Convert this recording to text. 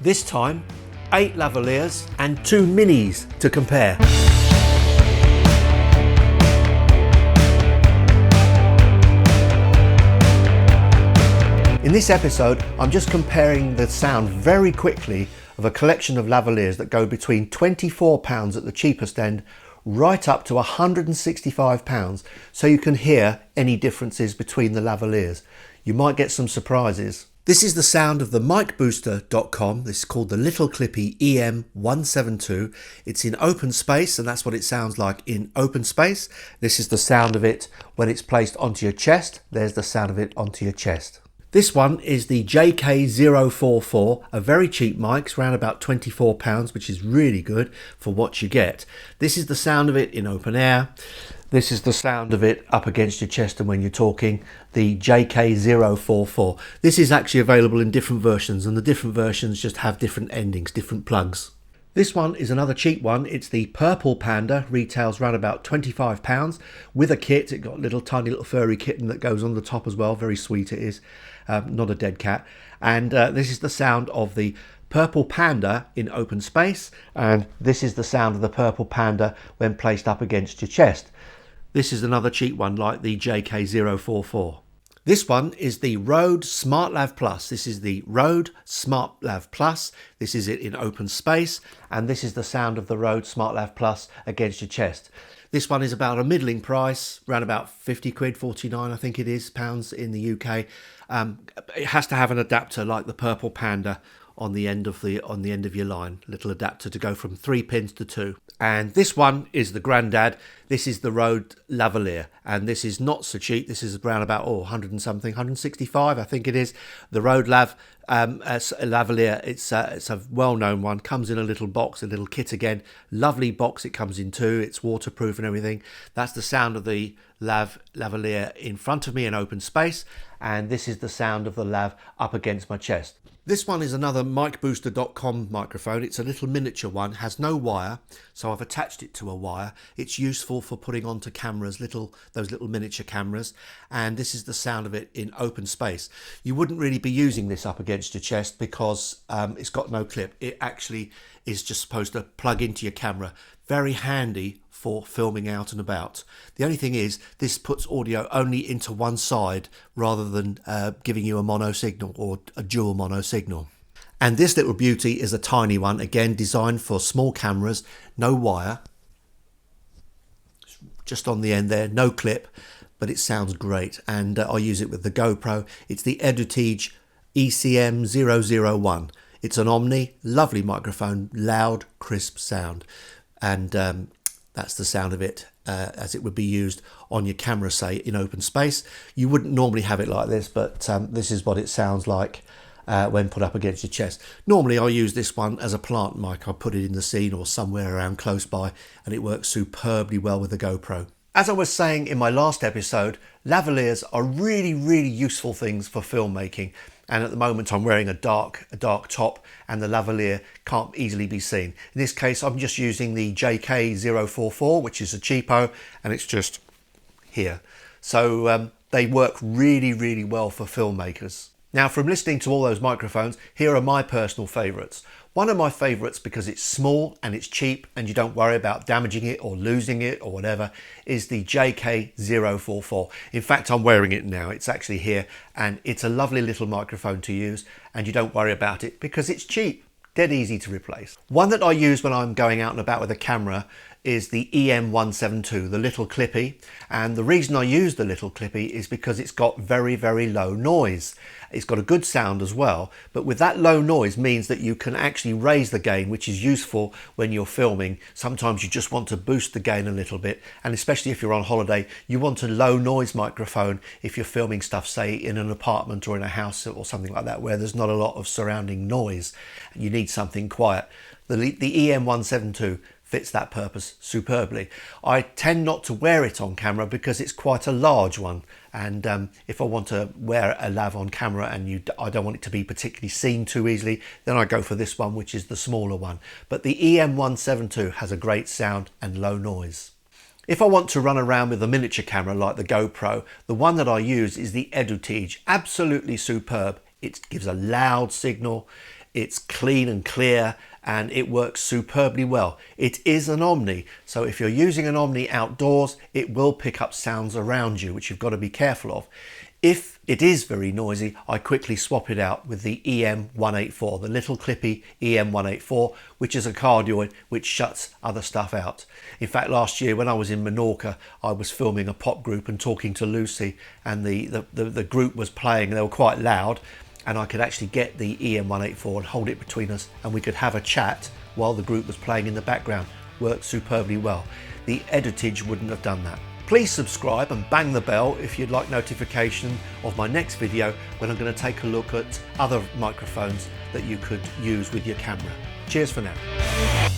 This time, 8 lavaliers and 2 minis to compare. In this episode, I'm just comparing the sound very quickly of a collection of lavaliers that go between £24 at the cheapest end right up to £165, so you can hear any differences between the lavaliers. You might get some surprises. This is the sound of the micbooster.com. This is called the Little Clippy EM172. It's in open space, and that's what it sounds like in open space. This is the sound of it when it's placed onto your chest. There's the sound of it onto your chest. This one is the JK044, a very cheap mic. It's around about £24, which is really good for what you get. This is the sound of it in open air. This is the sound of it up against your chest and when you're talking, the JK044. This is actually available in different versions, and the different versions just have different endings, different plugs. This one is another cheap one. It's the Purple Panda, retails around about £25 with a kit. It got a little tiny little furry kitten that goes on the top as well. Very sweet it is, not a dead cat. And this is the sound of the Purple Panda in open space, and this is the sound of the Purple Panda when placed up against your chest. This is another cheap one like the JK044. This one is the Rode SmartLav Plus. This is the Rode SmartLav Plus. This is it in open space, and this is the sound of the Rode SmartLav Plus against your chest. This one is about a middling price, around about 50 quid, 49 I think it is, pounds in the UK. It has to have an adapter like the Purple Panda on the end of your line, little adapter to go from 3 pins to 2. And this one is the granddad. This is the Rode Lavalier, and this is not so cheap. This is around about 100 and something, 165 I think it is. The Rode Lavalier, it's a well-known one, comes in a little box, a little kit again. Lovely box it comes in too. It's waterproof and everything. That's the sound of the Lavalier in front of me in open space, and this is the sound of the Lav up against my chest. This one is another micbooster.com microphone. It's a little miniature one, has no wire, so I've attached it to a wire. It's useful for putting onto cameras, those little miniature cameras, and this is the sound of it in open space. You wouldn't really be using this up against your chest because it's got no clip. It actually is just supposed to plug into your camera. Very handy for filming out and about. The only thing is this puts audio only into one side rather than giving you a mono signal or a dual mono signal. And this little beauty is a tiny one, again designed for small cameras, no wire, just on the end there, no clip, but it sounds great, and I use it with the GoPro. It's the Edutige ECM001. It's an Omni, lovely microphone, loud, crisp sound, and that's the sound of it as it would be used on your camera, say, in open space. You wouldn't normally have it like this, but this is what it sounds like when put up against your chest. Normally I use this one as a plant mic. I put it in the scene or somewhere around close by, and it works superbly well with the GoPro. As I was saying in my last episode, lavaliers are really, really useful things for filmmaking. And at the moment I'm wearing a dark top, and the lavalier can't easily be seen. In this case I'm just using the JK044, which is a cheapo, and it's just here. So they work really, really well for filmmakers. Now, from listening to all those microphones, here are my personal favourites. One of my favourites, because it's small and it's cheap and you don't worry about damaging it or losing it or whatever, is the JK044. In fact, I'm wearing it now. It's actually here, and it's a lovely little microphone to use, and you don't worry about it because it's cheap, dead easy to replace. One that I use when I'm going out and about with a camera is the EM172, the Little Clippy, and the reason I use the Little Clippy is because it's got very, very low noise. It's got a good sound as well, but with that low noise means that you can actually raise the gain, which is useful when you're filming. Sometimes you just want to boost the gain a little bit, and especially if you're on holiday, you want a low noise microphone if you're filming stuff, say, in an apartment or in a house or something like that, where there's not a lot of surrounding noise. You need something quiet. The EM172 fits that purpose superbly. I tend not to wear it on camera because it's quite a large one, and if I want to wear a lav on camera and I don't want it to be particularly seen too easily, then I go for this one, which is the smaller one. But the EM172 has a great sound and low noise. If I want to run around with a miniature camera like the GoPro, the one that I use is the Edutige. Absolutely superb. It gives a loud signal. It's clean and clear and it works superbly well. It is an Omni, so if you're using an Omni outdoors, it will pick up sounds around you, which you've got to be careful of. If it is very noisy, I quickly swap it out with the EM184, the little clippy EM184, which is a cardioid which shuts other stuff out. In fact, last year when I was in Menorca, I was filming a pop group and talking to Lucy, and the group was playing, and they were quite loud, and I could actually get the EM184 and hold it between us, and we could have a chat while the group was playing in the background. Worked superbly well. The Editage wouldn't have done that. Please subscribe and bang the bell if you'd like notification of my next video, when I'm going to take a look at other microphones that you could use with your camera. Cheers for now.